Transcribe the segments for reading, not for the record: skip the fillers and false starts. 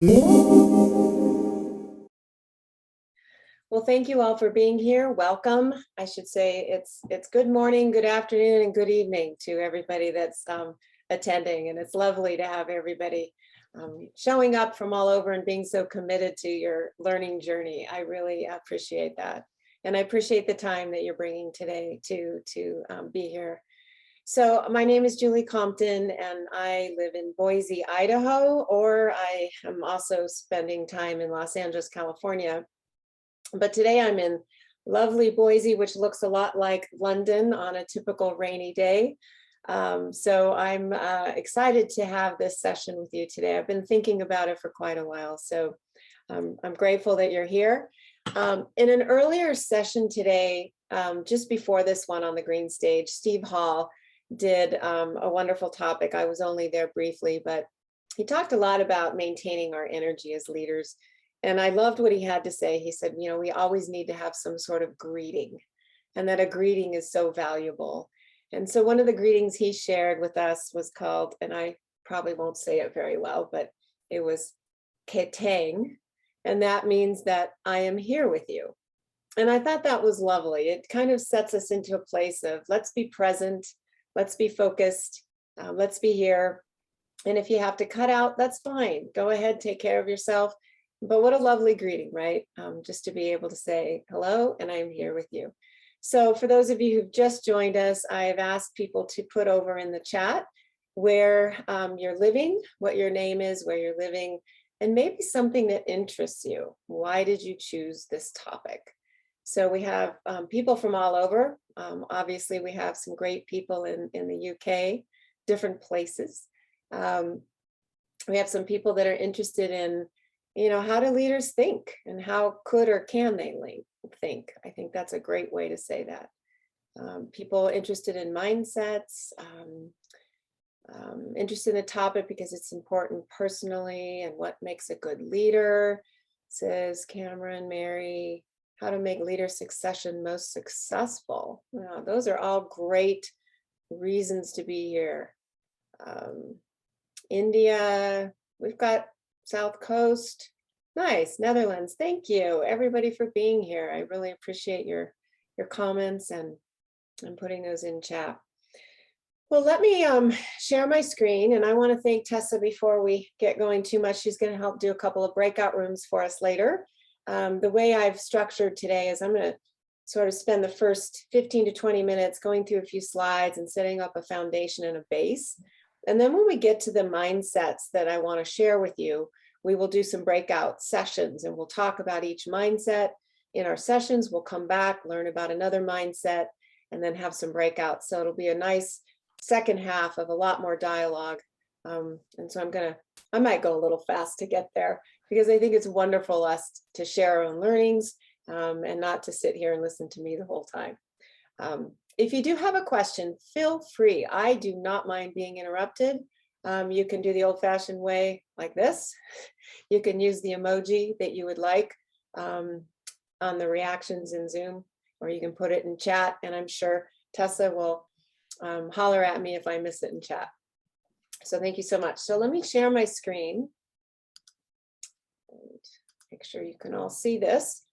Well, thank you all for being here. Welcome. I should say it's good morning, good afternoon, and good evening to everybody that's attending. And it's lovely to have everybody showing up from all over and being so committed to your learning journey. I really appreciate that. And I appreciate the time that you're bringing today to be here. So my name is Julie Compton, and I live in Boise, Idaho, or I am also spending time in Los Angeles, California. But today I'm in lovely Boise, which looks a lot like London on a typical rainy day. So I'm excited to have this session with you today. I've been thinking about it for quite a while, so I'm grateful that you're here. In an earlier session today, just before this one on the green stage, Steve Hall did a wonderful topic. I was only there briefly, but he talked a lot about maintaining our energy as leaders. And I loved what he had to say. He said, you know, we always need to have some sort of greeting, and that a greeting is so valuable. And so one of the greetings he shared with us was called, and I probably won't say it very well, but it was ketang. And that means that I am here with you. And I thought that was lovely. It kind of sets us into a place of let's be present, let's be focused, let's be here. And if you have to cut out, that's fine. Go ahead, take care of yourself. But what a lovely greeting, right? Just to be able to say hello, and I'm here with you. So for those of you who've just joined us, I have asked people to put over in the chat where you're living, what your name is, where you're living, and maybe something that interests you. Why did you choose this topic? So we have people from all over. Obviously, we have some great people in the UK, different places. We have some people that are interested in, you know, how do leaders think, and how could or can they think? I think that's a great way to say that. People interested in mindsets, interested in the topic because it's important personally and what makes a good leader. Says Cameron, Mary, how to make leader succession most successful. Those are all great reasons to be here. India, we've got South Coast, nice. Netherlands, thank you everybody for being here. I really appreciate your comments and putting those in chat. Well, let me share my screen, and I want to thank Tessa before we get going too much. She's going to help do a couple of breakout rooms for us later. The way I've structured today is I'm going to sort of spend the first 15 to 20 minutes going through a few slides and setting up a foundation and a base. And then when we get to the mindsets that I want to share with you, we will do some breakout sessions, and we'll talk about each mindset in our sessions. We'll come back, learn about another mindset, and then have some breakouts. So it'll be a nice second half of a lot more dialogue. And so I might go a little fast to get there, because I think it's wonderful us to share our own learnings and not to sit here and listen to me the whole time. If you do have a question, feel free. I do not mind being interrupted. You can do the old-fashioned way like this. You can use the emoji that you would like on the reactions in Zoom, or you can put it in chat, and I'm sure Tessa will holler at me if I miss it in chat. So thank you so much. So let me share my screen and make sure you can all see this.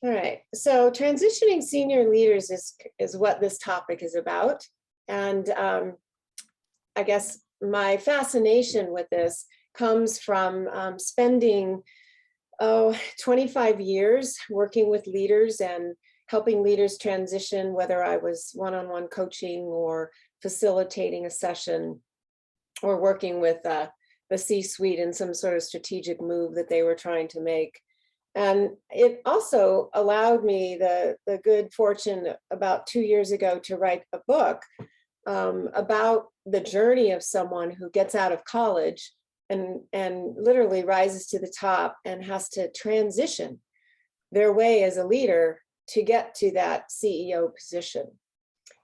All right, so transitioning senior leaders is what this topic is about. And I guess my fascination with this comes from spending 25 years working with leaders and helping leaders transition, whether I was one-on-one coaching or facilitating a session or working with the C-suite in some sort of strategic move that they were trying to make. And it also allowed me the good fortune about 2 years ago to write a book about the journey of someone who gets out of college and literally rises to the top and has to transition their way as a leader to get to that CEO position.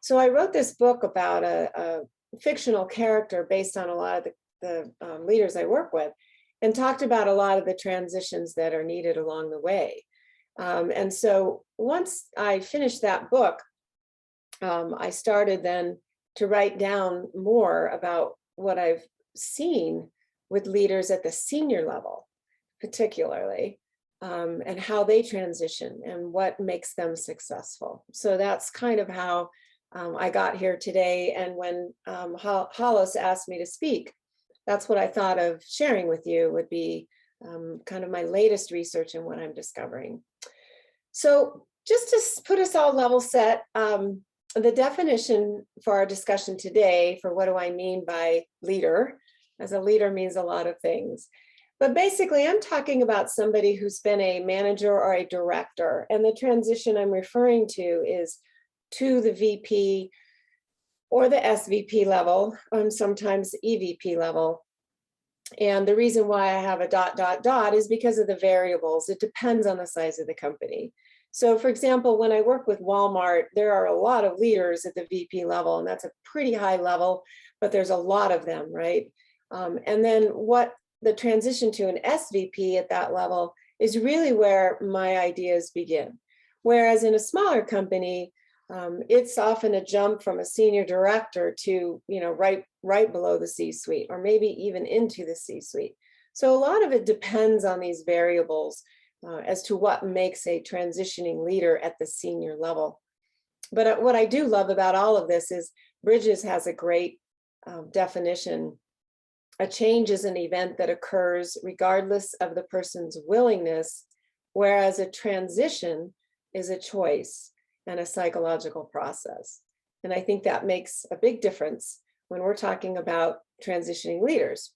So I wrote this book about a fictional character based on a lot of the leaders I work with, and talked about a lot of the transitions that are needed along the way. And so once I finished that book, I started then to write down more about what I've seen with leaders at the senior level, particularly, and how they transition and what makes them successful. So that's kind of how I got here today. And when Hollis asked me to speak, that's what I thought of sharing with you would be kind of my latest research and what I'm discovering. So just to put us all level set, the definition for our discussion today for what do I mean by leader, as a leader means a lot of things. But basically, I'm talking about somebody who's been a manager or a director, and the transition I'm referring to is to the VP or the SVP level, sometimes EVP level. And the reason why I have a ... is because of the variables. It depends on the size of the company. So for example, when I work with Walmart, there are a lot of leaders at the VP level, and that's a pretty high level, but there's a lot of them, right? And then what the transition to an SVP at that level is really where my ideas begin. Whereas in a smaller company, it's often a jump from a senior director to, right below the C-suite, or maybe even into the C-suite. So a lot of it depends on these variables as to what makes a transitioning leader at the senior level. But what I do love about all of this is Bridges has a great definition. A change is an event that occurs regardless of the person's willingness, whereas a transition is a choice and a psychological process. And I think that makes a big difference when we're talking about transitioning leaders.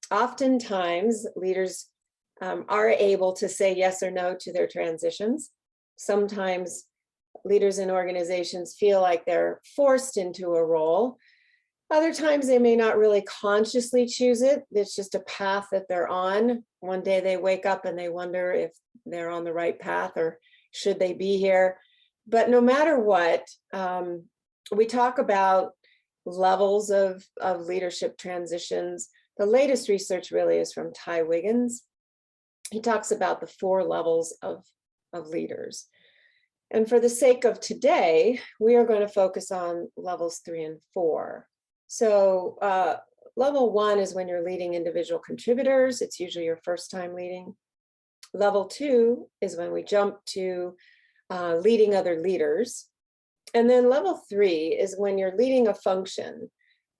Oftentimes, leaders are able to say yes or no to their transitions. Sometimes leaders in organizations feel like they're forced into a role. Other times they may not really consciously choose it. It's just a path that they're on. One day they wake up and they wonder if they're on the right path or should they be here. But no matter what, we talk about levels of leadership transitions. The latest research really is from Ty Wiggins. He talks about the 4 levels of leaders. And for the sake of today, we are going to focus on levels 3 and 4. So level 1 is when you're leading individual contributors. It's usually your first time leading. Level 2 is when we jump to leading other leaders. And then level 3 is when you're leading a function.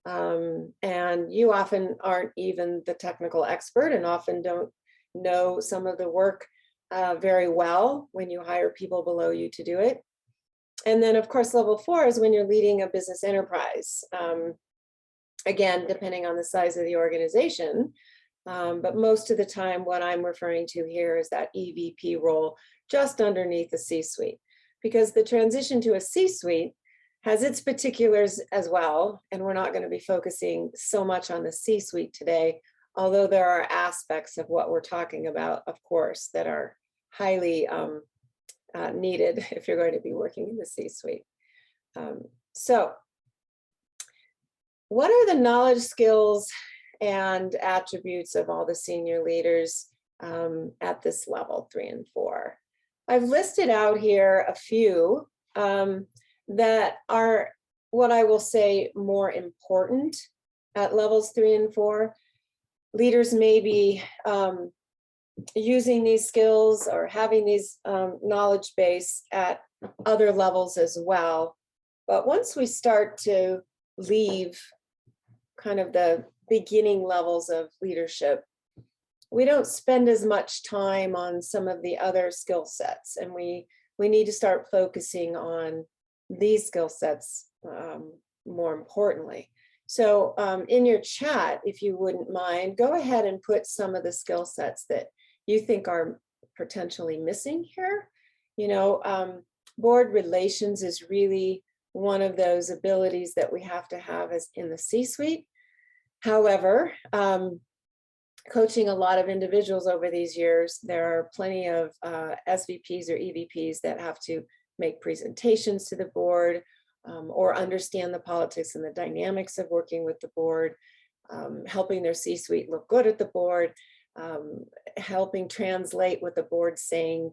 And you often aren't even the technical expert and often don't know some of the work very well when you hire people below you to do it. And then of course, level 4 is when you're leading a business enterprise. Again, depending on the size of the organization. But most of the time, what I'm referring to here is that EVP role just underneath the C-suite, because the transition to a C-suite has its particulars as well. And we're not going to be focusing so much on the C-suite today, although there are aspects of what we're talking about, of course, that are highly needed if you're going to be working in the C-suite. So what are the knowledge, skills, and attributes of all the senior leaders at this level 3 and 4? I've listed out here a few that are what I will say more important at levels 3 and 4. Leaders may be using these skills or having these knowledge base at other levels as well. But once we start to leave kind of the beginning levels of leadership, we don't spend as much time on some of the other skill sets, and we need to start focusing on these skill sets more importantly. So in your chat, if you wouldn't mind, go ahead and put some of the skill sets that you think are potentially missing here. Board relations is really one of those abilities that we have to have as in the C-suite. However, coaching a lot of individuals over these years, there are plenty of SVPs or EVPs that have to make presentations to the board or understand the politics and the dynamics of working with the board, helping their C-suite look good at the board, helping translate what the board's saying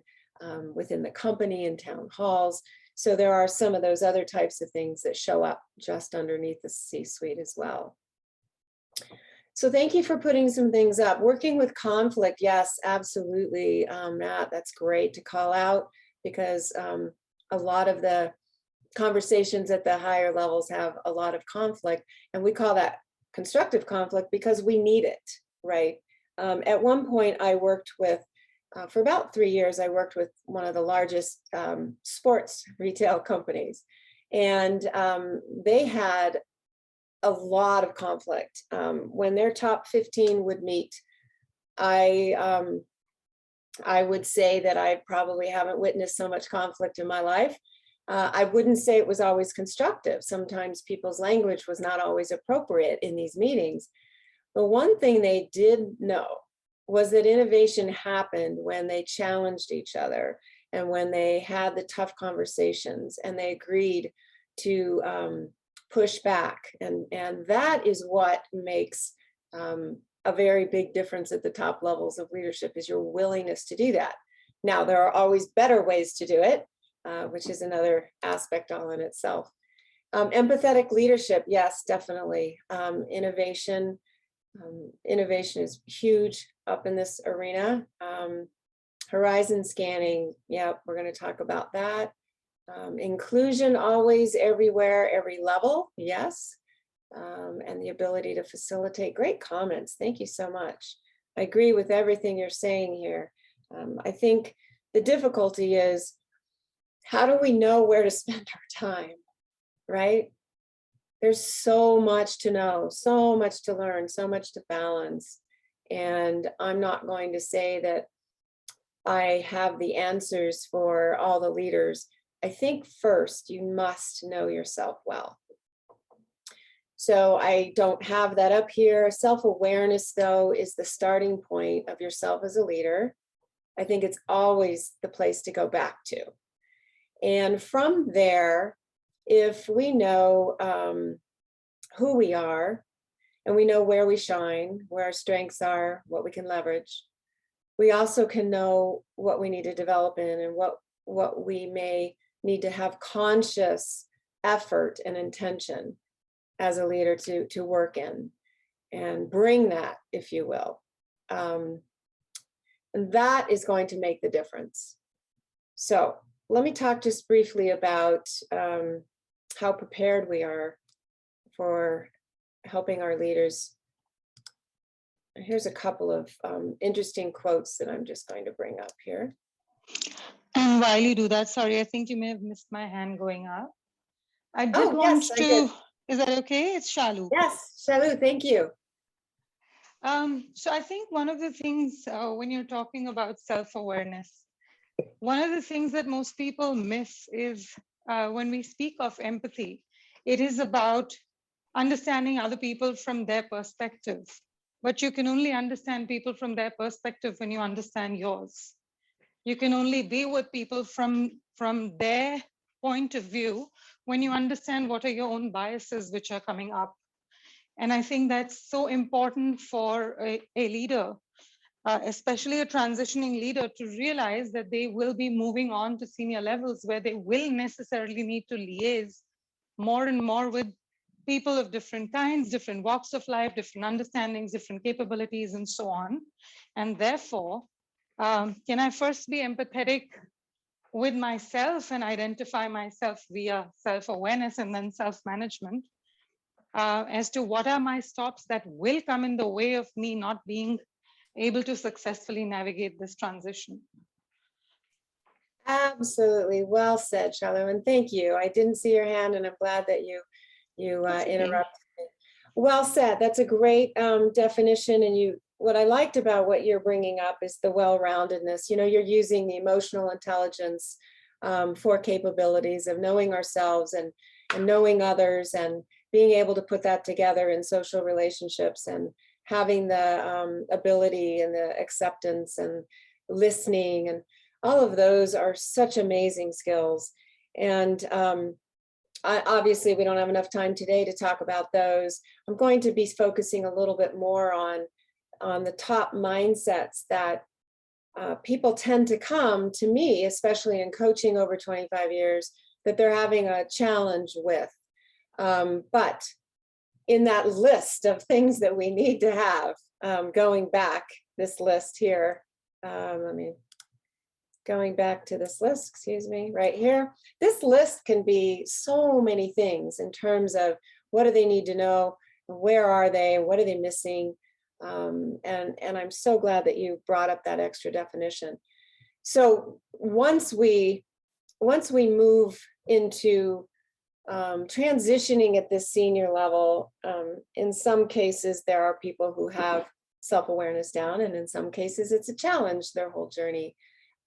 within the company and town halls. So there are some of those other types of things that show up just underneath the C-suite as well. So thank you for putting some things up. Working with conflict, yes, absolutely, Matt, that's great to call out, because a lot of the conversations at the higher levels have a lot of conflict, and we call that constructive conflict because we need it, right? At one point I worked with, for about 3 years, I worked with one of the largest sports retail companies, and they had a lot of conflict. When their top 15 would meet, I would say that I probably haven't witnessed so much conflict in my life. I wouldn't say it was always constructive. Sometimes people's language was not always appropriate in these meetings. But one thing they did know was that innovation happened when they challenged each other and when they had the tough conversations and they agreed to push back. And that is what makes a very big difference at the top levels of leadership, is your willingness to do that. Now, there are always better ways to do it, which is another aspect all in itself. Empathetic leadership, yes, definitely. Innovation is huge up in this arena. Horizon scanning, yeah, we're going to talk about that. Inclusion, always, everywhere, every level, yes. And the ability to facilitate. Great comments. Thank you so much. I agree with everything you're saying here. I think the difficulty is, how do we know where to spend our time, right? There's so much to know, so much to learn, so much to balance. And I'm not going to say that I have the answers for all the leaders. I think first you must know yourself well. So I don't have that up here. Self-awareness, though, is the starting point of yourself as a leader. I think it's always the place to go back to. And from there, if we know who we are, and we know where we shine, where our strengths are, what we can leverage, we also can know what we need to develop in and what we may need to have conscious effort and intention as a leader to work in and bring that, if you will. And that is going to make the difference. So let me talk just briefly about how prepared we are for helping our leaders. Here's a couple of interesting quotes that I'm just going to bring up here. And while you do that, sorry, I think you may have missed my hand going up. I did want yes, to, I did. Is that okay? It's Shalu. Yes, Shalu, thank you. So I think one of the things when you're talking about self-awareness, one of the things that most people miss is when we speak of empathy, it is about understanding other people from their perspective. But you can only understand people from their perspective when you understand yours. You can only be with people from their point of view when you understand what are your own biases which are coming up. And I think that's so important for a leader, especially a transitioning leader, to realize that they will be moving on to senior levels where they will necessarily need to liaise more and more with people of different kinds, different walks of life, different understandings, different capabilities, and so on. And therefore, can I first be empathetic with myself and identify myself via self-awareness and then self-management as to what are my stops that will come in the way of me not being able to successfully navigate this transition. Absolutely. Well said, Shalu, and thank you. I didn't see your hand, and I'm glad that you interrupted me. Well said. That's a great definition. And what I liked about what you're bringing up is the well-roundedness. You know, you're using the emotional intelligence for capabilities of knowing ourselves and knowing others, and being able to put that together in social relationships, and having the ability and the acceptance and listening, and all of those are such amazing skills. And obviously we don't have enough time today to talk about those. I'm going to be focusing a little bit more on the top mindsets that people tend to come to me, especially in coaching over 25 years, that they're having a challenge with. But in that list of things that we need to have, going back this list here, going back to this list, excuse me, right here. This list can be so many things in terms of what do they need to know, where are they, what are they missing, and I'm so glad that you brought up that extra definition. So once we move into transitioning at this senior level, in some cases there are people who have self-awareness down, and in some cases it's a challenge their whole journey.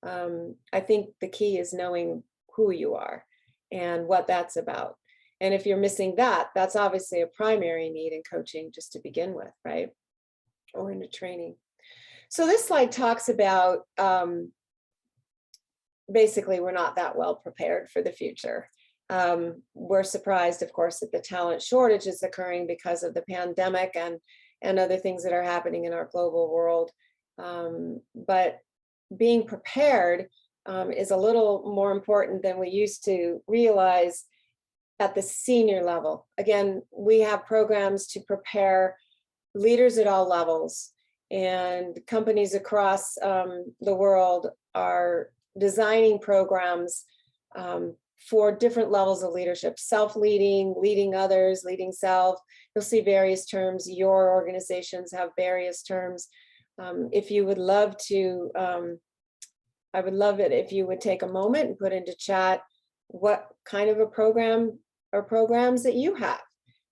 I think the key is knowing who you are and what that's about. And if you're missing that, that's obviously a primary need in coaching just to begin with, right? Or in a training. So this slide talks about basically we're not that well prepared for the future. We're surprised, of course, that the talent shortage is occurring because of the pandemic and other things that are happening in our global world. But being prepared is a little more important than we used to realize at the senior level. Again, we have programs to prepare leaders at all levels, and companies across the world are designing programs for different levels of leadership: self-leading, leading others, leading self. You'll see various terms. Your organizations have various terms. If you would love to, I would love it if you would take a moment and put into chat what kind of a program or programs that you have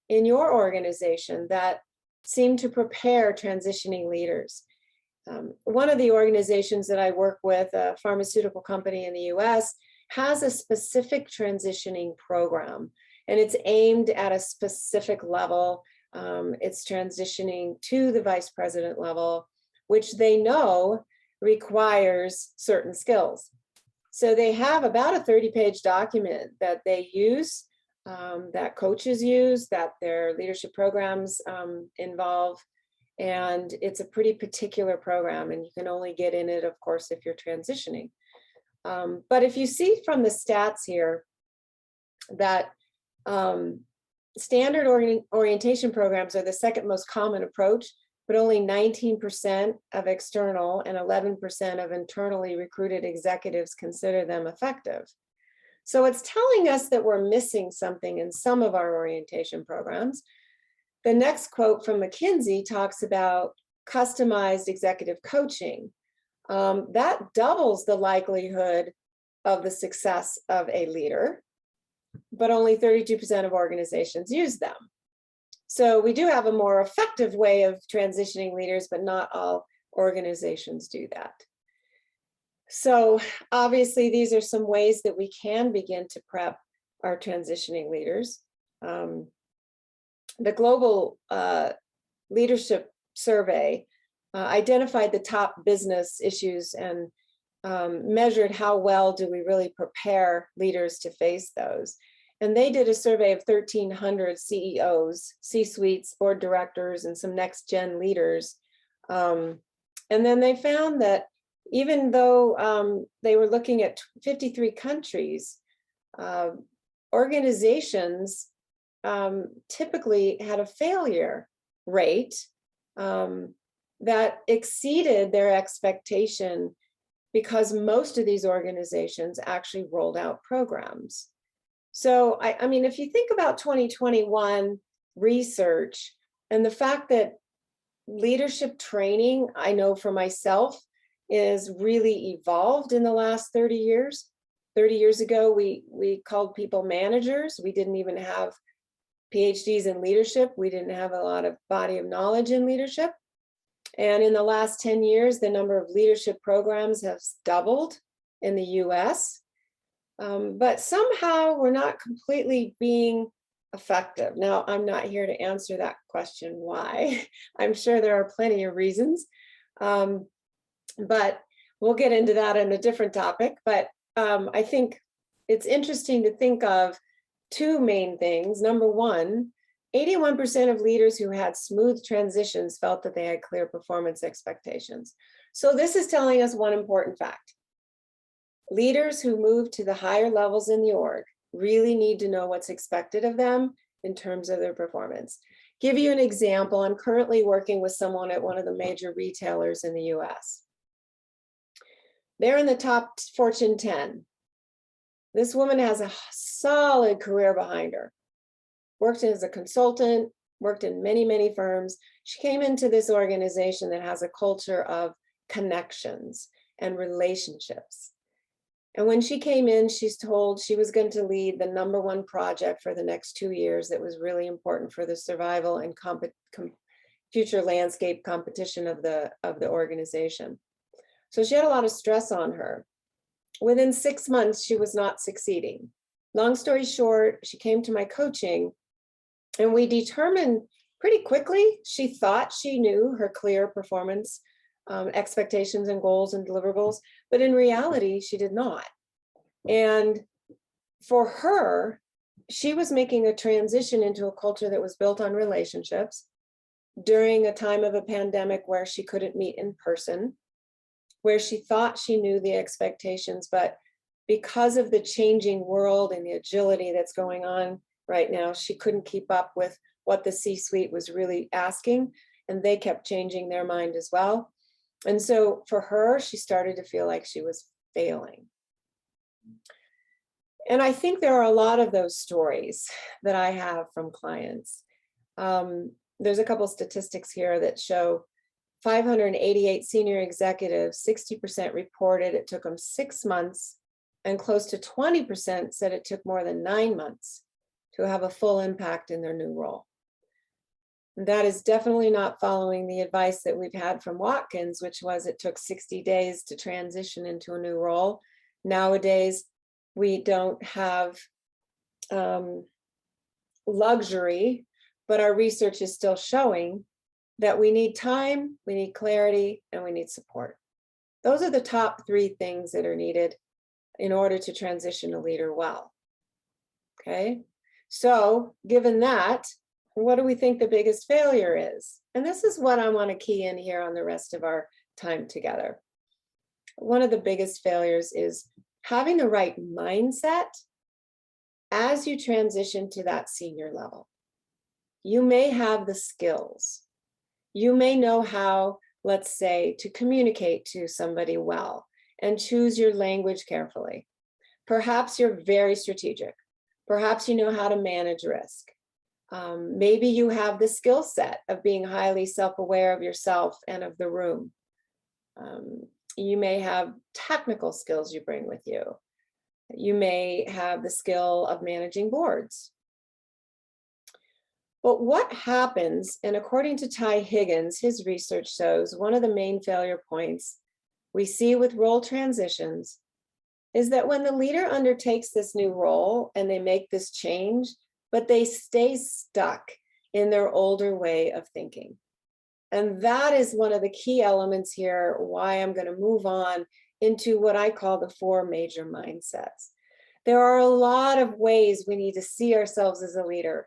in your organization that seem to prepare transitioning leaders. One of the organizations that I work with, a pharmaceutical company in the US, has a specific transitioning program, and it's aimed at a specific level. It's transitioning to the vice president level, which they know requires certain skills. So they have about a 30-page document that they use, that coaches use, that their leadership programs involve. And it's a pretty particular program, and you can only get in it, of course, if you're transitioning. But if you see from the stats here that standard orientation programs are the second most common approach, but only 19% of external and 11% of internally recruited executives consider them effective. So it's telling us that we're missing something in some of our orientation programs. The next quote from McKinsey talks about customized executive coaching. That doubles the likelihood of the success of a leader, but only 32% of organizations use them. So we do have a more effective way of transitioning leaders, but not all organizations do that. So obviously, these are some ways that we can begin to prep our transitioning leaders. The Global Leadership Survey identified the top business issues and measured how well do we really prepare leaders to face those. And they did a survey of 1,300 CEOs, C-suites, board directors, and some next-gen leaders. And then they found that even though they were looking at 53 countries, organizations typically had a failure rate that exceeded their expectation, because most of these organizations actually rolled out programs. So, I mean, if you think about 2021 research and the fact that leadership training, I know for myself, is really evolved in the last 30 years. 30 years ago, we called people managers. We didn't even have PhDs in leadership. We didn't have a lot of body of knowledge in leadership. And in the last 10 years, the number of leadership programs has doubled in the US. But somehow we're not completely being effective. Now, I'm not here to answer that question, why. I'm sure there are plenty of reasons. But we'll get into that in a different topic. But I think it's interesting to think of two main things. Number one, 81% of leaders who had smooth transitions felt that they had clear performance expectations. So this is telling us one important fact. Leaders who move to the higher levels in the org really need to know what's expected of them in terms of their performance. Give you an example. I'm currently working with someone at one of the major retailers in the US. They're in the top Fortune 10. This woman has a solid career behind her. Worked as a consultant, worked in many, many firms. She came into this organization that has a culture of connections and relationships. And when she came in, she's told she was going to lead the #1 project for the next 2 years that was really important for the survival and future landscape competition of the organization. So she had a lot of stress on her. Within 6 months, she was not succeeding. Long story short, she came to my coaching, and we determined pretty quickly, she thought she knew her clear performance expectations and goals and deliverables, but in reality, she did not. And for her, she was making a transition into a culture that was built on relationships during a time of a pandemic where she couldn't meet in person, where she thought she knew the expectations, but because of the changing world and the agility that's going on right now, she couldn't keep up with what the C-suite was really asking, and they kept changing their mind as well. And so for her, she started to feel like she was failing. And I think there are a lot of those stories that I have from clients. There's a couple statistics here that show 588 senior executives, 60% reported it took them 6 months, and close to 20% said it took more than 9 months to have a full impact in their new role. And that is definitely not following the advice that we've had from Watkins, which was it took 60 days to transition into a new role. Nowadays, we don't have luxury, but our research is still showing that we need time, we need clarity, and we need support. Those are the top 3 things that are needed in order to transition a leader well. Okay, so given that, what do we think the biggest failure is? And this is what I want to key in here on the rest of our time together. One of the biggest failures is having the right mindset as you transition to that senior level. You may have the skills. You may know how, let's say, to communicate to somebody well and choose your language carefully. Perhaps you're very strategic. Perhaps you know how to manage risk. Maybe you have the skill set of being highly self-aware of yourself and of the room. You may have technical skills you bring with you. You may have the skill of managing boards. But what happens, and according to Ty Higgins, his research shows one of the main failure points we see with role transitions is that when the leader undertakes this new role and they make this change, but they stay stuck in their older way of thinking. And that is one of the key elements here, why I'm going to move on into what I call the 4 major mindsets. There are a lot of ways we need to see ourselves as a leader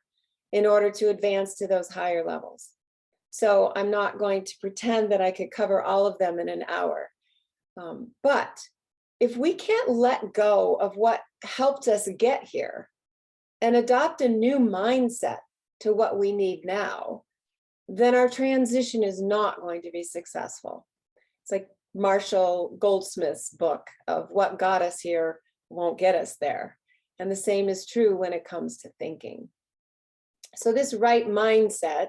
in order to advance to those higher levels. So I'm not going to pretend that I could cover all of them in an hour. But if we can't let go of what helped us get here and adopt a new mindset to what we need now, then our transition is not going to be successful. It's like Marshall Goldsmith's book of what got us here won't get us there. And the same is true when it comes to thinking. So this right mindset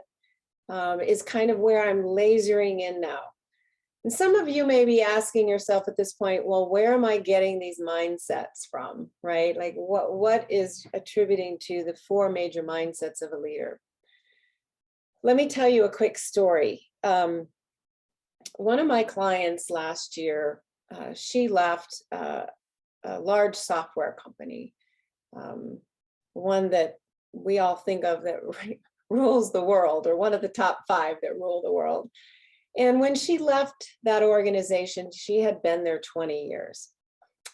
is kind of where I'm lasering in now. And some of you may be asking yourself at this point, well, where am I getting these mindsets from, right? Like what is attributing to the 4 major mindsets of a leader? Let me tell you a quick story. One of my clients last year, she left a large software company, one that we all think of that rules the world, or one of the top 5 that rule the world. And when she left that organization, she had been there 20 years.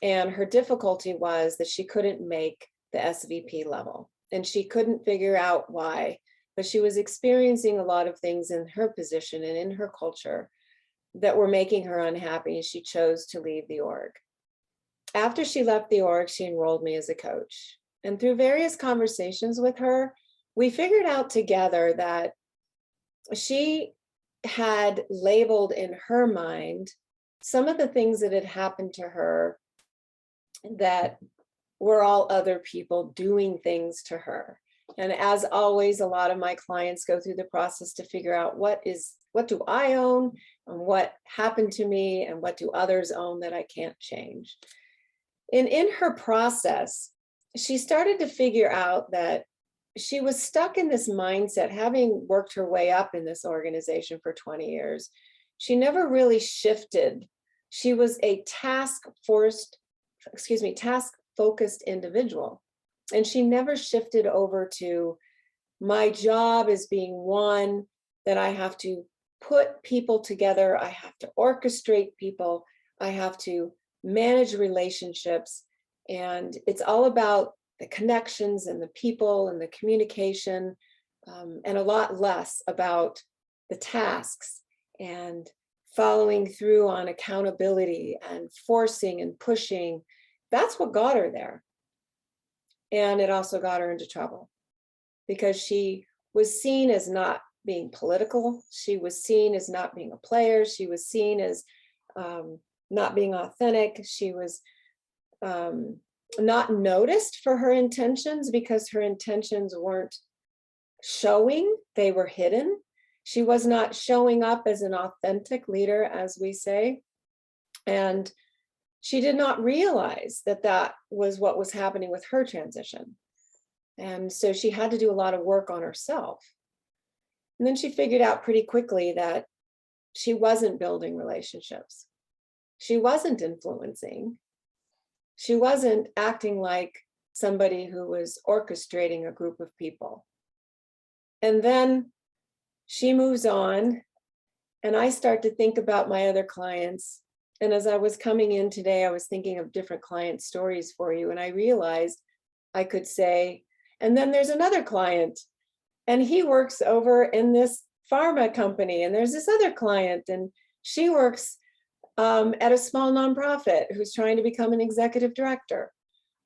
And her difficulty was that she couldn't make the SVP level. And she couldn't figure out why, but she was experiencing a lot of things in her position and in her culture that were making her unhappy, and she chose to leave the org. After she left the org, she enrolled me as a coach. And through various conversations with her, we figured out together that she had labeled in her mind some of the things that had happened to her that were all other people doing things to her. And as always, a lot of my clients go through the process to figure out what do I own and what happened to me and what do others own that I can't change. And in her process, she started to figure out that she was stuck in this mindset, having worked her way up in this organization for 20 years. She never really shifted. She was a task-focused individual. And she never shifted over to, my job is being one that I have to put people together. I have to orchestrate people. I have to manage relationships. And it's all about the connections and the people and the communication, and a lot less about the tasks and following through on accountability and forcing and pushing. That's what got her there. And it also got her into trouble because she was seen as not being political. She was seen as not being a player. She was seen as not being authentic. She was not noticed for her intentions because her intentions weren't showing, they were hidden. She was not showing up as an authentic leader, as we say. And she did not realize that that was what was happening with her transition. And so she had to do a lot of work on herself. And then she figured out pretty quickly that she wasn't building relationships. She wasn't influencing. She wasn't acting like somebody who was orchestrating a group of people. And then she moves on, and I start to think about my other clients. And as I was coming in today, I was thinking of different client stories for you. And I realized I could say, and then there's another client, and he works over in this pharma company. And there's this other client, and she works at a small nonprofit who's trying to become an executive director.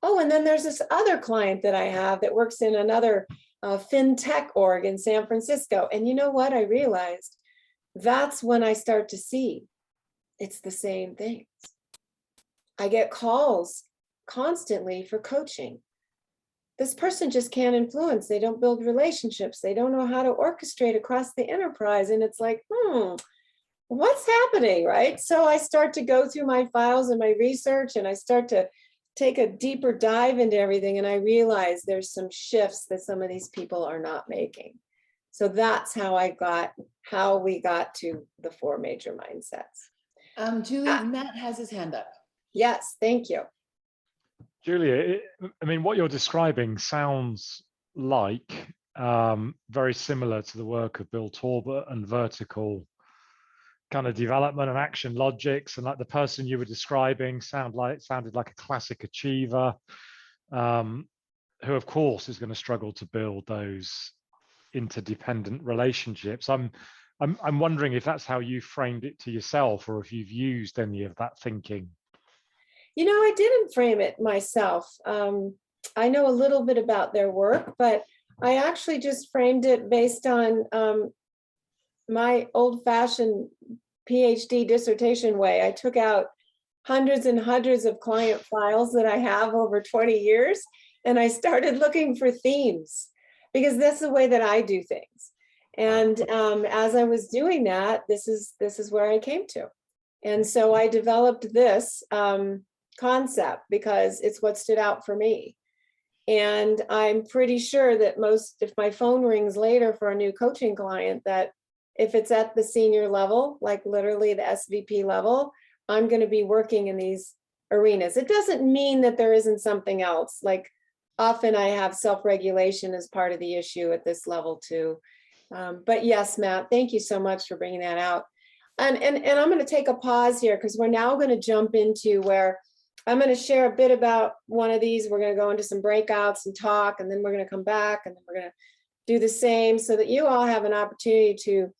Oh, and then there's this other client that I have that works in another fintech org in San Francisco. And you know what? I realized that's when I start to see it's the same things. I get calls constantly for coaching. This person just can't influence. They don't build relationships. They don't know how to orchestrate across the enterprise. And it's like, what's happening, right? So I start to go through my files and my research, and I start to take a deeper dive into everything. And I realize there's some shifts that some of these people are not making. So that's how we got to the 4 major mindsets. Julie, Matt has his hand up. Yes, thank you. Julia, I mean, what you're describing sounds like very similar to the work of Bill Torbert and vertical kind of development and action logics. And like the person you were describing sounded like a classic achiever, who of course is going to struggle to build those interdependent relationships. I'm wondering if that's how you framed it to yourself, or if you've used any of that thinking. You know, I didn't frame it myself. I know a little bit about their work, but I actually just framed it based on my old-fashioned PhD dissertation way. I took out hundreds and hundreds of client files that I have over 20 years, and I started looking for themes, because that's the way that I do things. And as I was doing that, this is where I came to. And so I developed this concept because it's what stood out for me. And I'm pretty sure that if my phone rings later for a new coaching client, that if it's at the senior level, like literally the SVP level, I'm going to be working in these arenas. It doesn't mean that there isn't something else. Like often I have self-regulation as part of the issue at this level too. But yes, Matt, thank you so much for bringing that out. And I'm going to take a pause here, because we're now going to jump into where I'm going to share a bit about one of these. We're going to go into some breakouts and talk, and then we're going to come back, and then we're going to do the same so that you all have an opportunity to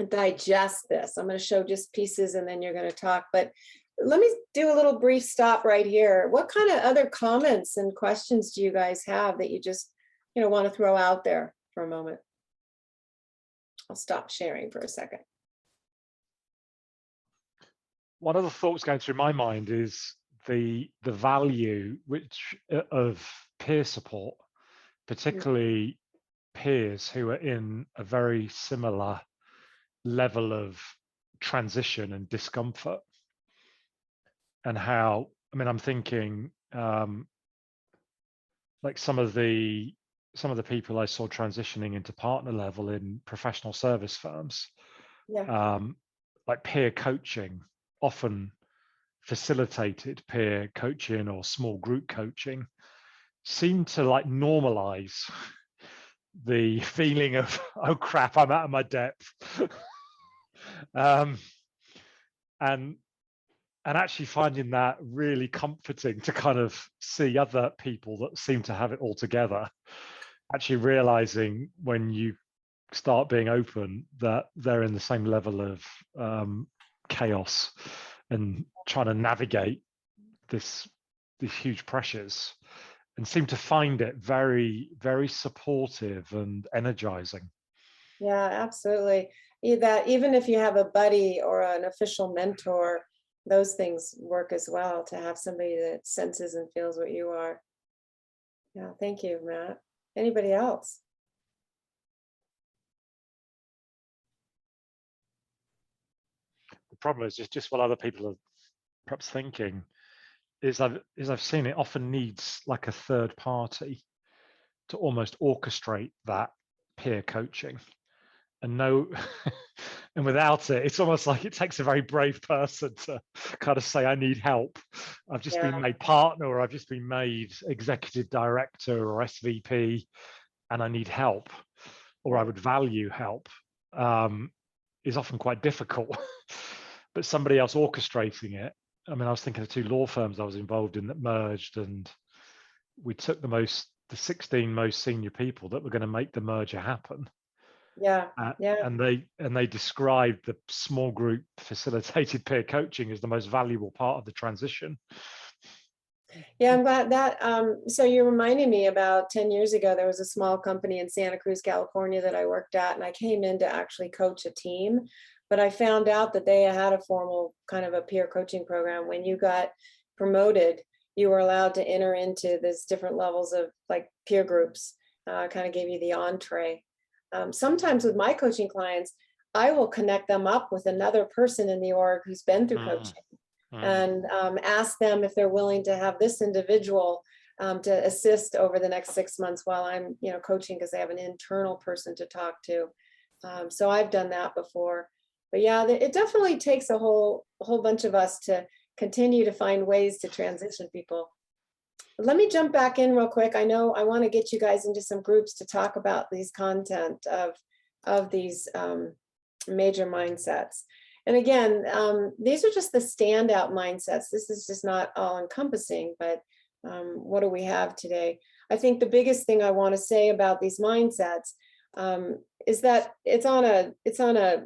digest this. I'm going to show just pieces, and then you're going to talk. But let me do a little brief stop right here. What kind of other comments and questions do you guys have that you just want to throw out there for a moment. I'll stop sharing for a second. One of the thoughts going through my mind is the value of peer support, particularly peers who are in a very similar level of transition and discomfort, and how, I mean, I'm thinking like some of the people I saw transitioning into partner level in professional service firms, like peer coaching, often facilitated peer coaching or small group coaching, seemed to like normalize the feeling of, oh crap, I'm out of my depth. And actually finding that really comforting to kind of see other people that seem to have it all together, actually realizing when you start being open that they're in the same level of chaos and trying to navigate these huge pressures, and seem to find it very, very supportive and energizing. Yeah, absolutely. That even if you have a buddy or an official mentor, those things work as well, to have somebody that senses and feels what you are. Yeah, thank you, Matt. Anybody else? The problem is just what other people are perhaps thinking is I've seen it often needs like a third party to almost orchestrate that peer coaching. And and without it, it's almost like it takes a very brave person to kind of say, I need help. I've just been made partner, or I've just been made executive director or SVP, and I need help, or I would value help, is often quite difficult. But somebody else orchestrating it. I mean, I was thinking of 2 law firms I was involved in that merged, and we took the 16 most senior people that were going to make the merger happen. And they described the small group facilitated peer coaching as the most valuable part of the transition. Yeah, I'm glad that, so you're reminding me about 10 years ago, there was a small company in Santa Cruz, California that I worked at, and I came in to actually coach a team, but I found out that they had a formal kind of a peer coaching program. When you got promoted, you were allowed to enter into this different levels of like peer groups, kind of gave you the entree. Sometimes with my coaching clients, I will connect them up with another person in the org who's been through coaching, and ask them if they're willing to have this individual to assist over the next 6 months while I'm, coaching, because they have an internal person to talk to. So I've done that before. But yeah, it definitely takes a whole bunch of us to continue to find ways to transition people. Let me jump back in real quick. I know I want to get you guys into some groups to talk about these content of these major mindsets. And again, these are just the standout mindsets. This is just not all encompassing, but what do we have today? I think the biggest thing I want to say about these mindsets is that it's on a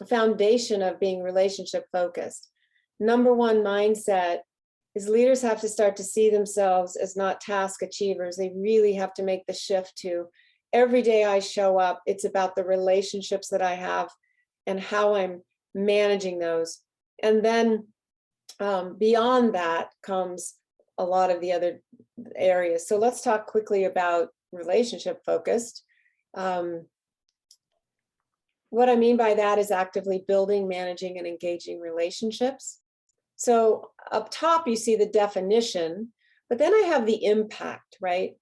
foundation of being relationship focused. Number one mindset is leaders have to start to see themselves as not task achievers. They really have to make the shift to every day I show up, it's about the relationships that I have and how I'm managing those. And then beyond that comes a lot of the other areas. So let's talk quickly about relationship focused. What I mean by that is actively building, managing, and engaging relationships. So up top, you see the definition, but then I have the impact, right?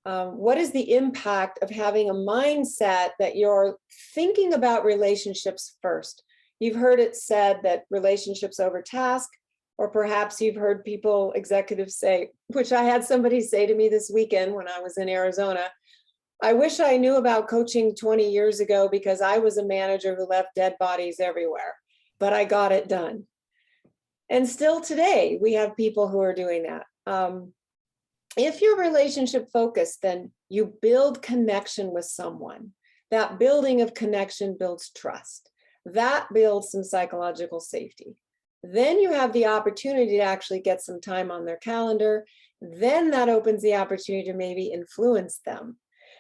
What is the impact of having a mindset that you're thinking about relationships first? You've heard it said that relationships over task, or perhaps you've heard executives say, which I had somebody say to me this weekend when I was in Arizona, I wish I knew about coaching 20 years ago because I was a manager who left dead bodies everywhere, but I got it done. And still today, we have people who are doing that. If you're relationship focused, then you build connection with someone. That building of connection builds trust. That builds some psychological safety. Then you have the opportunity to actually get some time on their calendar then that opens the opportunity to maybe influence them.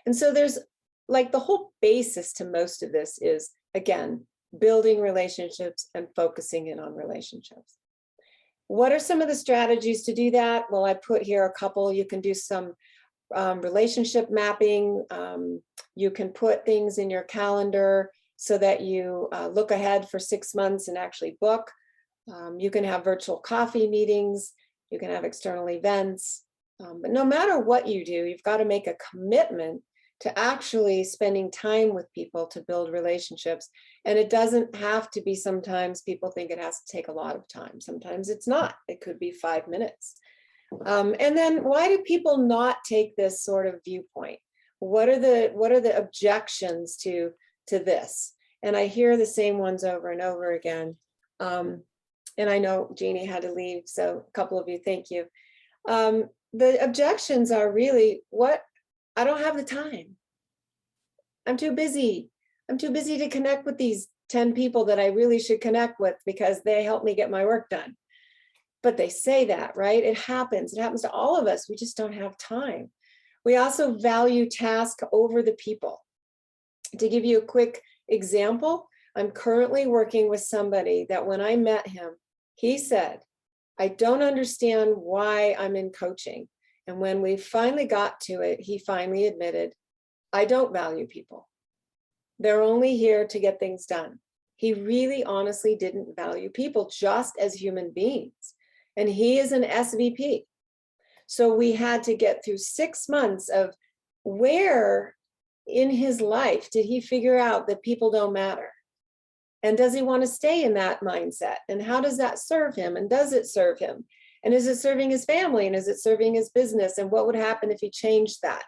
And so there's like the whole basis to most of this is, again, building relationships and focusing in on relationships. What are some of the strategies to do that? Well, I put here a couple. You can do some relationship mapping. You can put things in your calendar so that you look ahead for 6 months and actually book. You can have virtual coffee meetings. You can have external events. But no matter what you do, you've got to make a commitment to actually spending time with people to build relationships. And it doesn't have to be, sometimes people think it has to take a lot of time. Sometimes it's not. It could be 5 minutes. And then why do people not take this sort of viewpoint? What are the objections to this? And I hear the same ones over and over again. And I know Jeannie had to leave, so a couple of you, thank you. The objections are really, I don't have the time. I'm too busy. I'm too busy to connect with these 10 people that I really should connect with because they help me get my work done. But they say that, right? It happens. It happens to all of us. We just don't have time. We also value task over the people. To give you a quick example, I'm currently working with somebody that when I met him, he said, I don't understand why I'm in coaching. And when we finally got to it, he finally admitted, I don't value people. They're only here to get things done. He really honestly didn't value people just as human beings. And he is an SVP. So we had to get through 6 months of where in his life did he figure out that people don't matter? And does he want to stay in that mindset? And how does that serve him? And does it serve him? And is it serving his family? And is it serving his business? And what would happen if he changed that?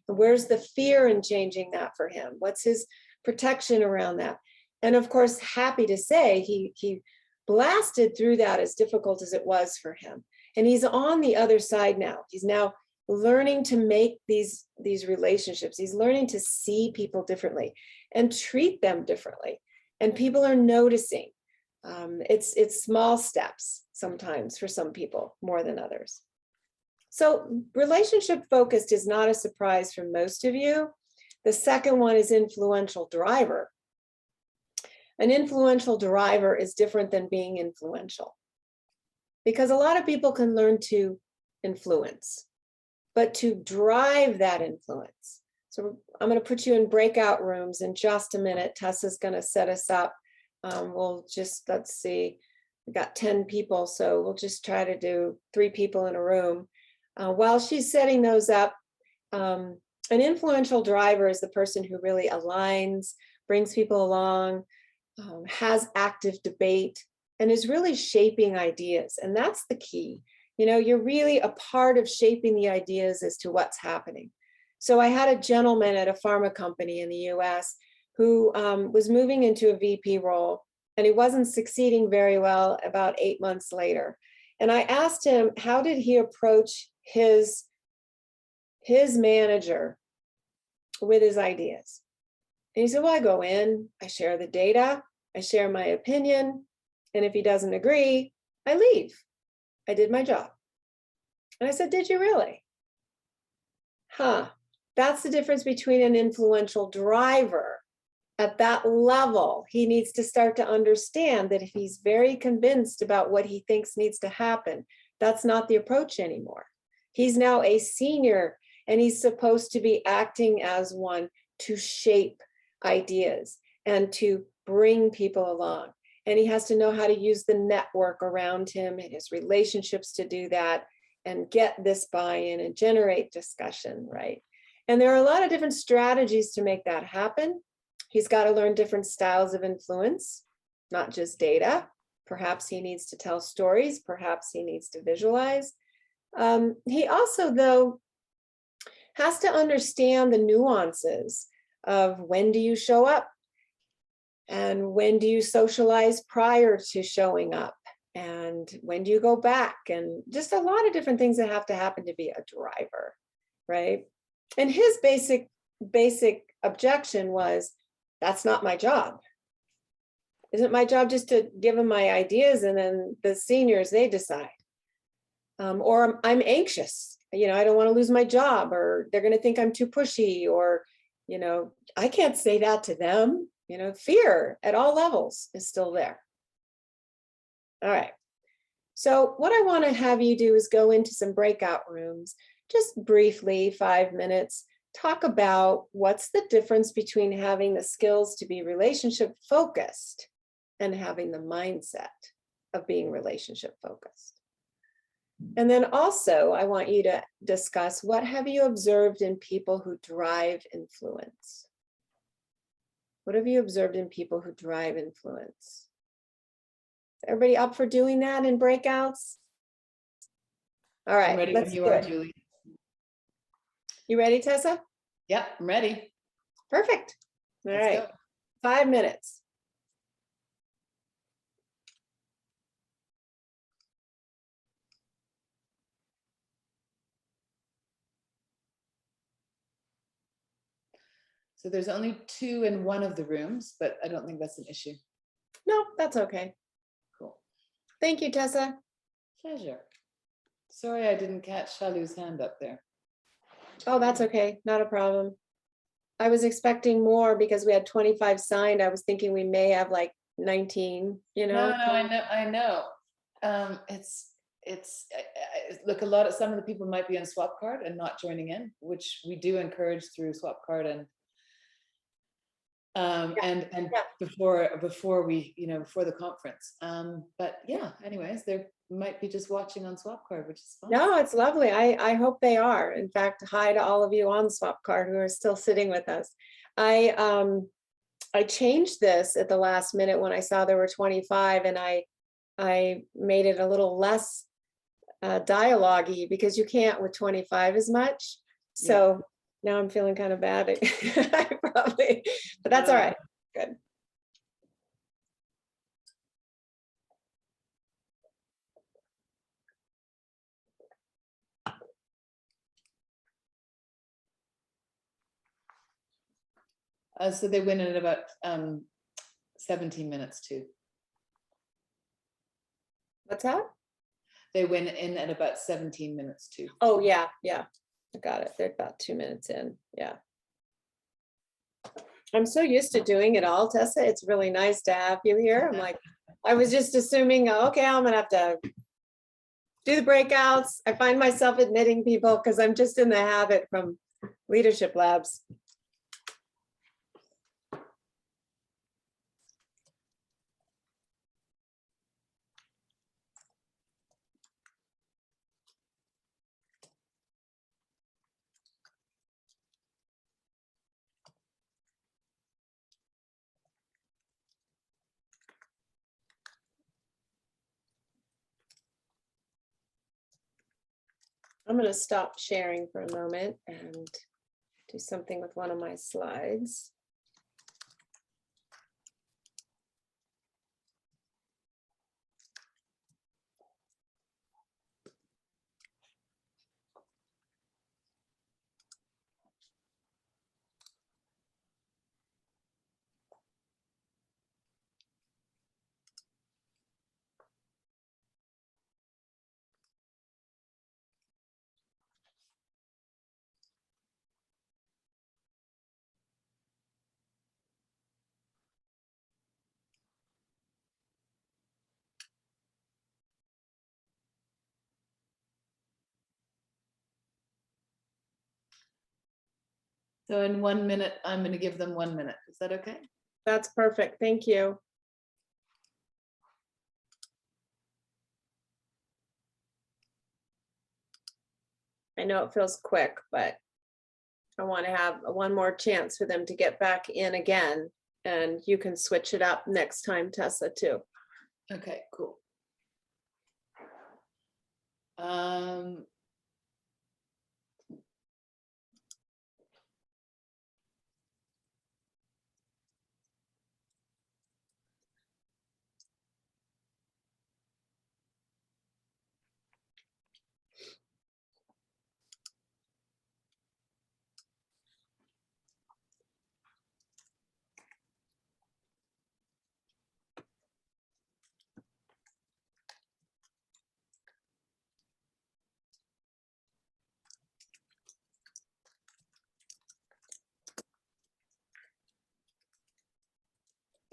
And where's the fear in changing that for him? What's his protection around that? And of course, happy to say he blasted through that, as difficult as it was for him. And he's on the other side now. He's now learning to make these relationships. He's learning to see people differently and treat them differently. And people are noticing. It's small steps sometimes for some people more than others. So relationship focused is not a surprise for most of you. The second one is influential driver. An influential driver is different than being influential, because a lot of people can learn to influence, but to drive that influence. So I'm going to put you in breakout rooms in just a minute. Tessa's going to set us up. We'll just, let's see, we got 10 people, so we'll just try to do 3 people in a room. While she's setting those up, an influential driver is the person who really aligns, brings people along, has active debate, and is really shaping ideas. And that's the key. You know, you're really a part of shaping the ideas as to what's happening. So I had a gentleman at a pharma company in the US who was moving into a VP role, and he wasn't succeeding very well about 8 months later. And I asked him, how did he approach his manager with his ideas? And he said, well, I go in, I share the data, I share my opinion, and if he doesn't agree, I leave. I did my job. And I said, did you really? Huh. That's the difference between an influential driver. At that level, he needs to start to understand that if he's very convinced about what he thinks needs to happen, that's not the approach anymore. He's now a senior, and he's supposed to be acting as one to shape ideas and to bring people along. And he has to know how to use the network around him and his relationships to do that and get this buy-in and generate discussion, right? And there are a lot of different strategies to make that happen. He's got to learn different styles of influence, not just data. Perhaps he needs to tell stories. Perhaps he needs to visualize. He also, though, has to understand the nuances of when do you show up and when do you socialize prior to showing up and when do you go back, and just a lot of different things that have to happen to be a driver, right? And his basic objection was, that's not my job. Isn't my job just to give them my ideas and then the seniors, they decide? Or I'm anxious. I don't want to lose my job, or they're going to think I'm too pushy, or, I can't say that to them. Fear at all levels is still there. All right. So what I want to have you do is go into some breakout rooms, just briefly, 5 minutes, talk about what's the difference between having the skills to be relationship focused and having the mindset of being relationship focused. And then also, I want you to discuss, what have you observed in people who drive influence? What have you observed in people who drive influence? Everybody up for doing that in breakouts? All right, I'm ready let's when you do are, it. Julie. You ready, Tessa? Yeah, I'm ready. Perfect. All Let's right, go. 5 minutes. So there's only 2 in one of the rooms, but I don't think that's an issue. No, that's okay. Cool. Thank you, Tessa. Pleasure. Sorry, I didn't catch Shalu's hand up there. Oh, that's okay, not a problem. I was expecting more because we had 25 signed. I was thinking we may have like 19, No, I know. Look, some of the people might be on swap card and not joining in, which we do encourage through swap card and before the conference. But yeah, anyways, they might be just watching on swap card, which is fine. No, it's lovely. I hope they are. In fact, hi to all of you on swap card who are still sitting with us. I changed this at the last minute when I saw there were 25, and I made it a little less dialogue-y, because you can't with 25 as much. So now I'm feeling kind of bad. I probably, but that's all right. Good. So they win in about 17 minutes too. What's that? They win in at about 17 minutes too. Oh, yeah. I got it. They're about 2 minutes in. Yeah. I'm so used to doing it all, Tessa. It's really nice to have you here. I'm like, I was just assuming, okay, I'm gonna have to do the breakouts. I find myself admitting people because I'm just in the habit from leadership labs. I'm going to stop sharing for a moment and do something with one of my slides. So in 1 minute, I'm going to give them 1 minute. Is that okay? That's perfect. Thank you. I know it feels quick, but I want to have one more chance for them to get back in again. And you can switch it up next time, Tessa, too. Okay, cool.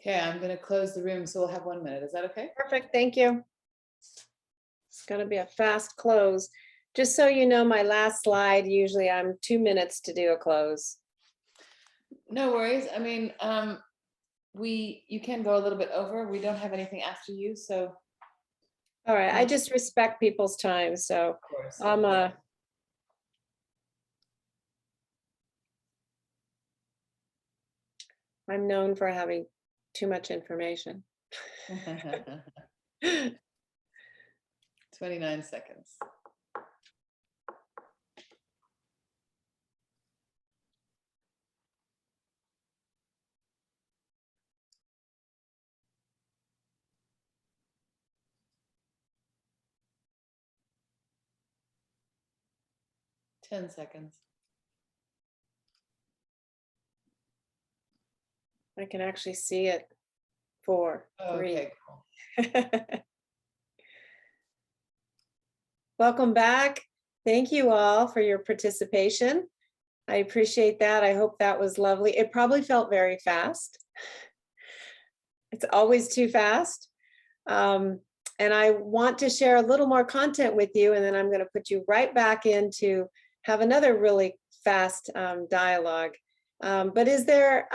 Okay, I'm going to close the room, so we'll have 1 minute. Is that okay? Perfect, thank you. It's gonna be a fast close. Just so you know, my last slide, usually I'm 2 minutes to do a close. No worries. I mean, you can go a little bit over. We don't have anything after you, so All right, I just respect people's time, so of course. I'm known for having too much information. 29 seconds. Ten seconds. I can actually see it. 4, 3. Okay, cool. Welcome back. Thank you all for your participation. I appreciate that. I hope that was lovely. It probably felt very fast. It's always too fast. And I want to share a little more content with you, and then I'm going to put you right back in to have another really fast dialogue. But is there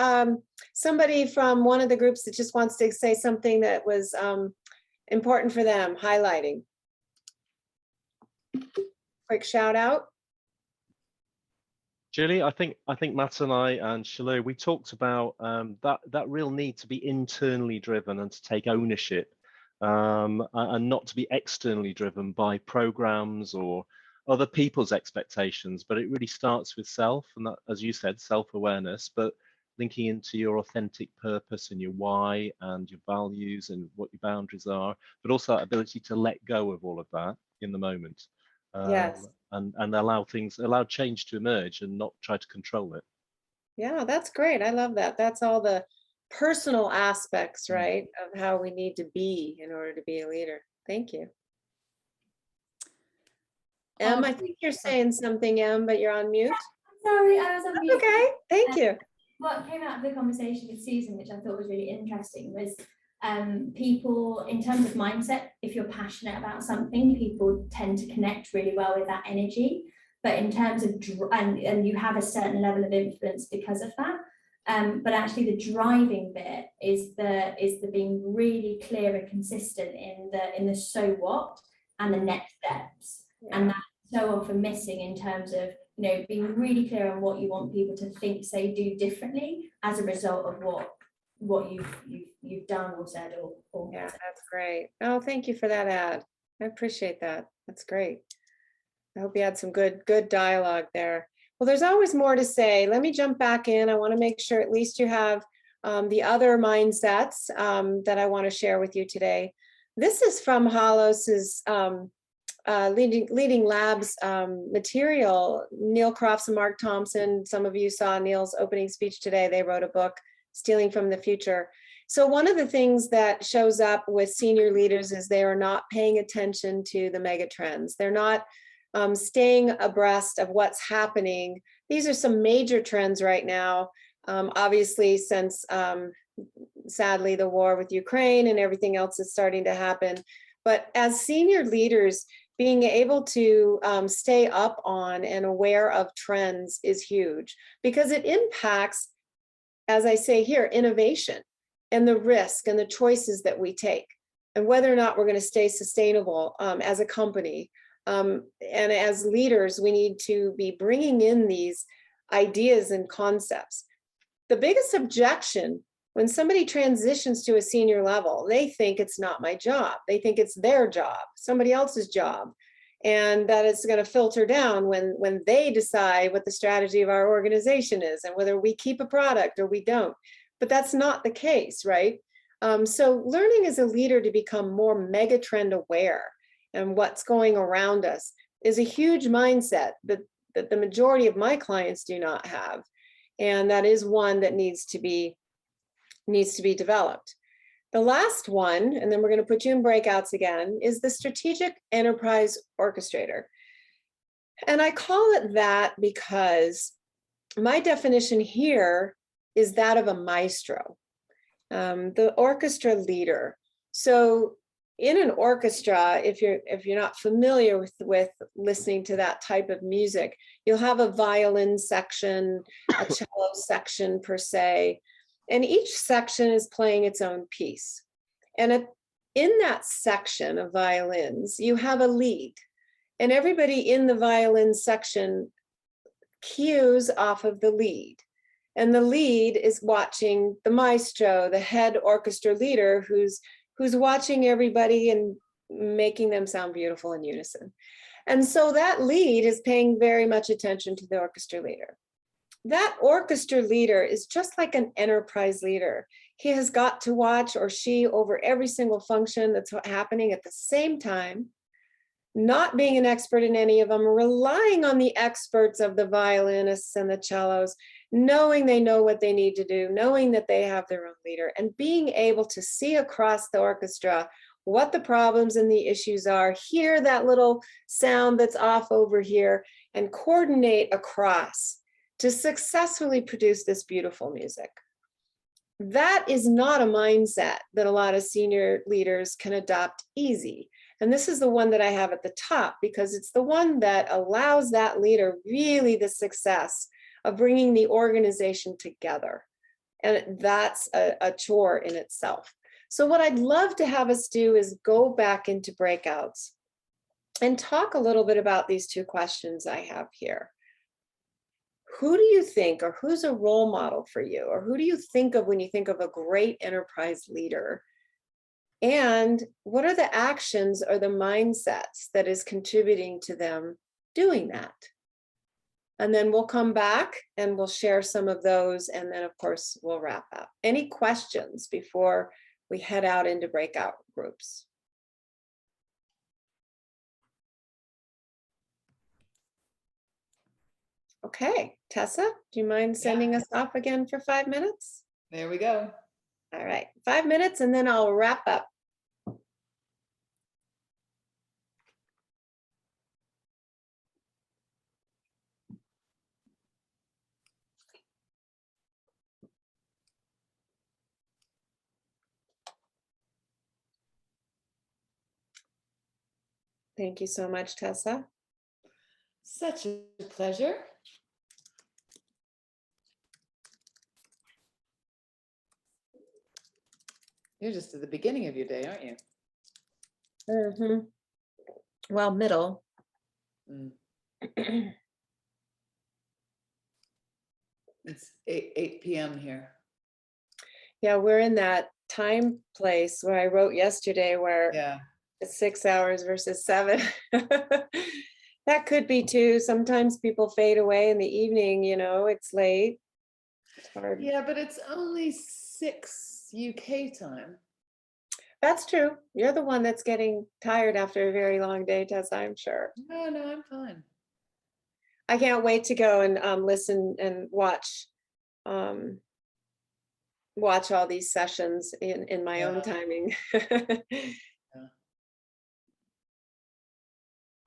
somebody from one of the groups that just wants to say something that was important for them, highlighting? Quick shout out. Julie, I think Matt and I and Shalou, we talked about that real need to be internally driven and to take ownership, and not to be externally driven by programs or other people's expectations. But it really starts with self, and that, as you said, self-awareness, but linking into your authentic purpose and your why and your values and what your boundaries are, but also that ability to let go of all of that in the moment. Yes. And allow change to emerge and not try to control it. Yeah, that's great. I love that. That's all the personal aspects, right, of how we need to be in order to be a leader. Thank you. Em, I think you're saying something, Em, but you're on mute. Sorry, I was on mute. Okay, thank you. What came out of the conversation with Susan, which I thought was really interesting, was people, in terms of mindset, if you're passionate about something, people tend to connect really well with that energy. But in terms of, and you have a certain level of influence because of that. But actually the driving bit is the being really clear and consistent in the so what and the next steps. Yeah. And that's so often missing in terms of, you know, being really clear on what you want people to think, say, do differently as a result of what you've done or said or yeah, that's great. Oh, thank you for that ad. I appreciate that. That's great. I hope you had some good dialogue there. Well, there's always more to say. Let me jump back in. I want to make sure at least you have the other mindsets that I want to share with you today. This is from Holos's Leading Labs material. Neil Crofts and Mark Thompson, some of you saw Neil's opening speech today. They wrote a book, Stealing from the Future. So one of the things that shows up with senior leaders is they are not paying attention to the megatrends. They're not staying abreast of what's happening. These are some major trends right now, obviously, since sadly the war with Ukraine and everything else is starting to happen. But as senior leaders, being able to stay up on and aware of trends is huge, because it impacts, as I say here, innovation and the risk and the choices that we take, and whether or not we're going to stay sustainable as a company. And as leaders, we need to be bringing in these ideas and concepts. The biggest objection when somebody transitions to a senior level, they think it's not my job. They think it's their job, somebody else's job, and that it's going to filter down when they decide what the strategy of our organization is and whether we keep a product or we don't. But that's not the case, right? So learning as a leader to become more megatrend aware and what's going around us is a huge mindset that the majority of my clients do not have. And that is one that needs to be developed. The last one, and then we're going to put you in breakouts again, is the Strategic Enterprise Orchestrator. And I call it that because my definition here is that of a maestro. The orchestra leader. So in an orchestra, if you're not familiar with listening to that type of music, you'll have a violin section, a cello section per se, and each section is playing its own piece. And in that section of violins, you have a lead, and everybody in the violin section cues off of the lead. And the lead is watching the maestro, the head orchestra leader, who's watching everybody and making them sound beautiful in unison. And so that lead is paying very much attention to the orchestra leader. That orchestra leader is just like an enterprise leader. He has got to watch, or she, over every single function that's happening at the same time, not being an expert in any of them, relying on the experts of the violinists and the cellos, knowing they know what they need to do, knowing that they have their own leader, and being able to see across the orchestra what the problems and the issues are, hear that little sound that's off over here, and coordinate across to successfully produce this beautiful music. That is not a mindset that a lot of senior leaders can adopt easy. And this is the one that I have at the top, because it's the one that allows that leader really the success of bringing the organization together. And that's a chore in itself. So what I'd love to have us do is go back into breakouts and talk a little bit about these two questions I have here. Who do you think, or who's a role model for you? Or who do you think of when you think of a great enterprise leader? And what are the actions or the mindsets that is contributing to them doing that? And then we'll come back and we'll share some of those. And then, of course, we'll wrap up. Any questions before we head out into breakout groups? Okay, Tessa, do you mind sending us off again for 5 minutes? There we go. All right, 5 minutes, and then I'll wrap up. Thank you so much, Tessa. Such a pleasure. You're just at the beginning of your day, aren't you? Mm-hmm. Well, middle. Mm. It's 8 p.m. here. Yeah, we're in that time place where I wrote yesterday where it's 6 hours versus 7. That could be too. Sometimes people fade away in the evening, you know, it's late. It's hard. Yeah, but it's only 6 UK time. That's true. You're the one that's getting tired after a very long day, Tessa, I'm sure. No, I'm fine. I can't wait to go and listen and watch all these sessions in my own timing.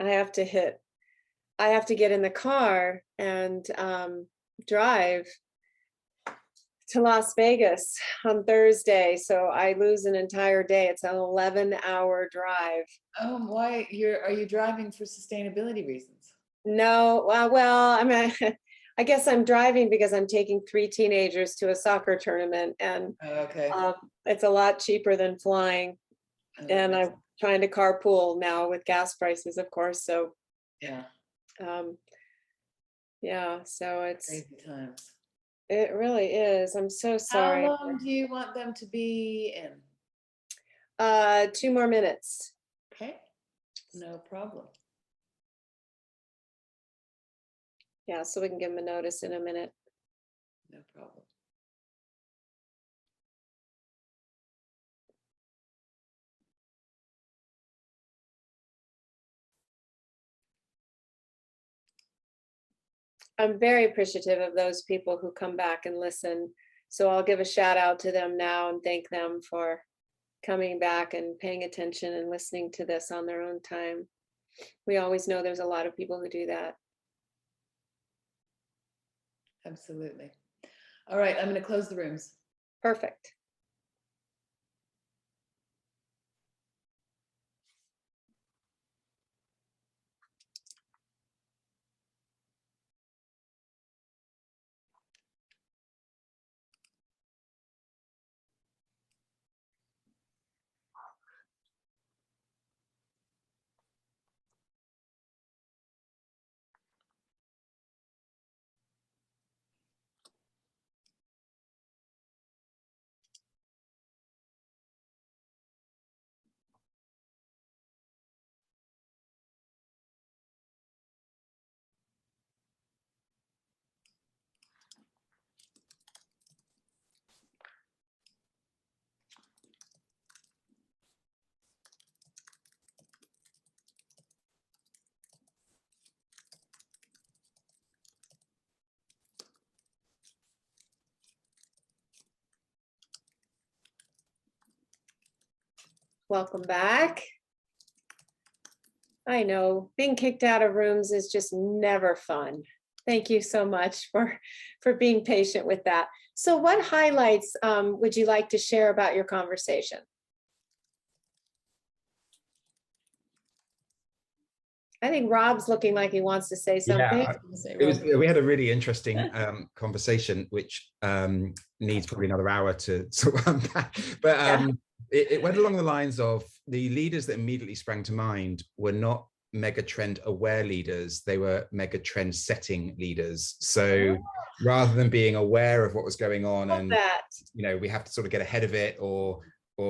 I have to get in the car and drive to Las Vegas on Thursday. So I lose an entire day. It's an 11-hour drive. Why are you driving for sustainability reasons? No, well, I mean, I guess I'm driving because I'm taking 3 teenagers to a soccer tournament, and it's a lot cheaper than flying. And I'm trying to carpool now with gas prices, of course. So so it's crazy times. It really is. I'm so sorry. How long do you want them to be in? 2 more minutes. Okay, no problem. Yeah, so we can give them a notice in a minute. No problem. I'm very appreciative of those people who come back and listen. So I'll give a shout out to them now and thank them for coming back and paying attention and listening to this on their own time. We always know there's a lot of people who do that. Absolutely. All right, I'm going to close the rooms. Perfect. Welcome back. I know being kicked out of rooms is just never fun. Thank you so much for being patient with that. So what highlights would you like to share about your conversation? I think Rob's looking like he wants to say something. Yeah, we had a really interesting conversation, which needs probably another hour to sort of unpack. But it went along the lines of the leaders that immediately sprang to mind were not Megatrend aware leaders, they were Megatrend setting leaders. So rather than being aware of what was going on and you know, we have to sort of get ahead of it or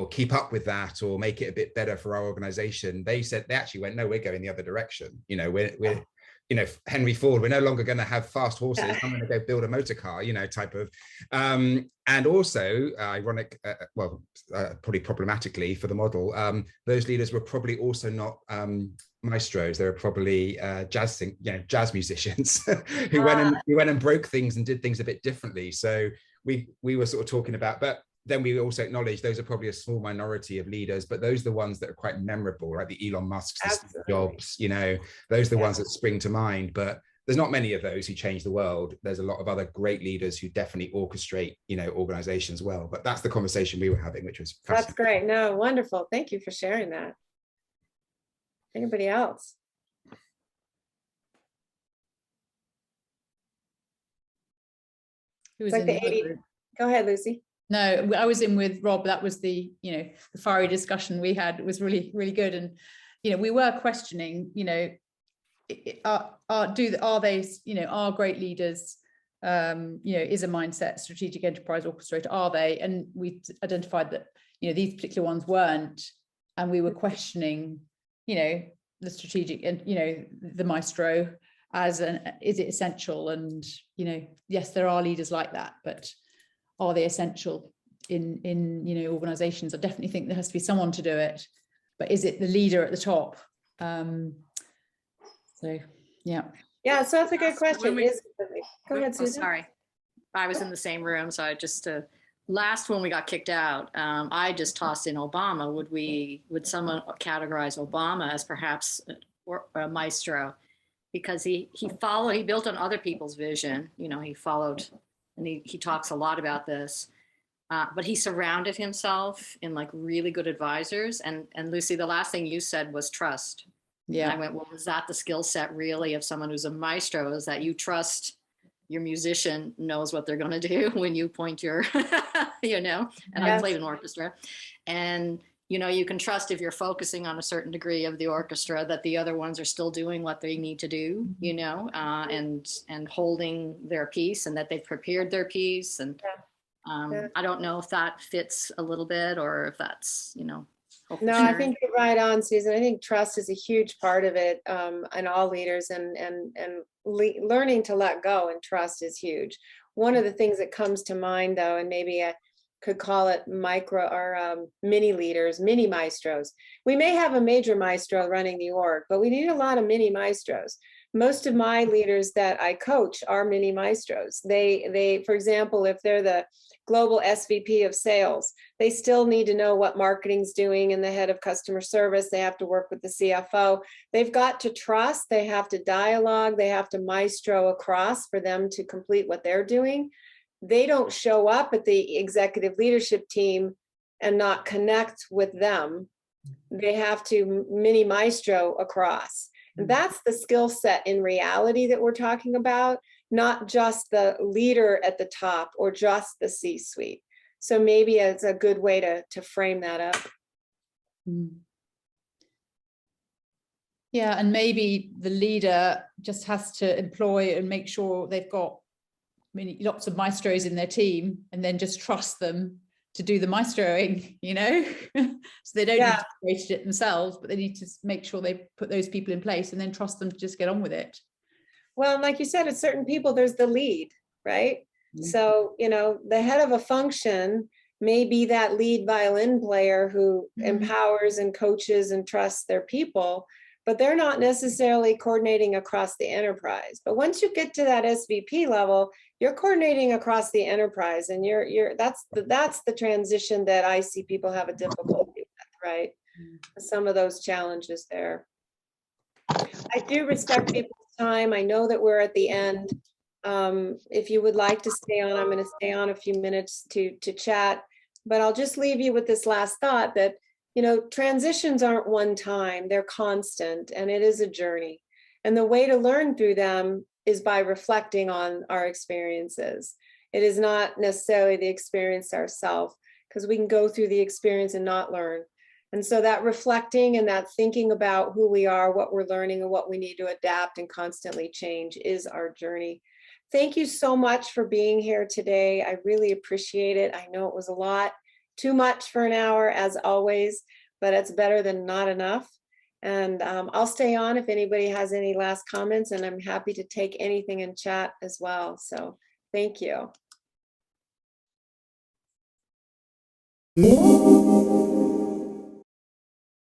keep up with that or make it a bit better for our organization, they actually went, no, we're going the other direction. You know, we're you know, Henry Ford, we're no longer going to have fast horses. I'm going to go build a motor car, you know, type of. And also, ironic, probably problematically for the model, those leaders were probably also not maestros. They were probably jazz musicians who went and broke things and did things a bit differently. So we were sort of talking about, but then we also acknowledge those are probably a small minority of leaders, but those are the ones that are quite memorable, right? The Elon Musks, the Steve Jobs, you know, those are the ones that spring to mind. But there's not many of those who change the world. There's a lot of other great leaders who definitely orchestrate, you know, organizations well. But that's the conversation we were having, which was fascinating. That's great. No, wonderful. Thank you for sharing that. Anybody else? Who was Like in the 80. Go ahead, Lucy. No, I was in with Rob. That was the, you know, the fiery discussion we had. It was really, really good. And, you know, we were questioning, you know, are they, you know, are great leaders, you know, is a mindset, strategic enterprise orchestrator, are they? And we identified that, you know, these particular ones weren't. And we were questioning, you know, the strategic and, you know, the maestro as is it essential? And, you know, yes, there are leaders like that, but are they essential in you know, organizations? I definitely think there has to be someone to do it, but is it the leader at the top? So yeah, so that's a good question. Go ahead, Susan. Sorry, I was in the same room, so I just last when we got kicked out, I just tossed in Obama. Would someone categorize Obama as perhaps a maestro, because he built on other people's vision. You know, he followed. And he talks a lot about this, but he surrounded himself in like really good advisors. And Lucy, the last thing you said was trust. Yeah. And I went, well, is that the skill set really of someone who's a maestro? Is that you trust your musician knows what they're going to do when you point your, you know, and I played an orchestra. And, you know, you can trust if you're focusing on a certain degree of the orchestra that the other ones are still doing what they need to do, you know, and holding their piece and that they've prepared their piece. And I don't know if that fits a little bit or if that's, you know. No, I think you're right on, Susan. I think trust is a huge part of it, and all leaders and learning to let go and trust is huge. One of the things that comes to mind, though, and maybe could call it micro or mini leaders, mini maestros. We may have a major maestro running the org, but we need a lot of mini maestros. Most of my leaders that I coach are mini maestros. They, for example, if they're the global SVP of sales, they still need to know what marketing's doing and the head of customer service. They have to work with the CFO. They've got to trust, they have to dialogue, they have to maestro across for them to complete what they're doing. They don't show up at the executive leadership team and not connect with them. They have to mini maestro across. And that's the skill set in reality that we're talking about, not just the leader at the top or just the C-suite. So maybe it's a good way to frame that up. Yeah, and maybe the leader just has to employ and make sure they've got lots of maestros in their team and then just trust them to do the maestroing, you know. So they don't need to create it themselves, but they need to make sure they put those people in place and then trust them to just get on with it. Well, like you said, at certain people, there's the lead, right? So, you know, the head of a function may be that lead violin player who empowers and coaches and trusts their people, but they're not necessarily coordinating across the enterprise. But once you get to that SVP level, you're coordinating across the enterprise, and that's the transition that I see people have a difficulty with, right? some of those challenges there. I do respect people's time. I know that we're at the end. If you would like to stay on, I'm going to stay on a few minutes to chat, but I'll just leave you with this last thought that, you know, transitions aren't one time, they're constant, and it is a journey. And the way to learn through them is by reflecting on our experiences. It is not necessarily the experience ourselves, because we can go through the experience and not learn. And so that reflecting and that thinking about who we are, what we're learning, and what we need to adapt and constantly change is our journey. Thank you so much for being here today. I really appreciate it. I know it was a lot, too much for an hour as always, but it's better than not enough. And I'll stay on if anybody has any last comments, and I'm happy to take anything in chat as well. So thank you.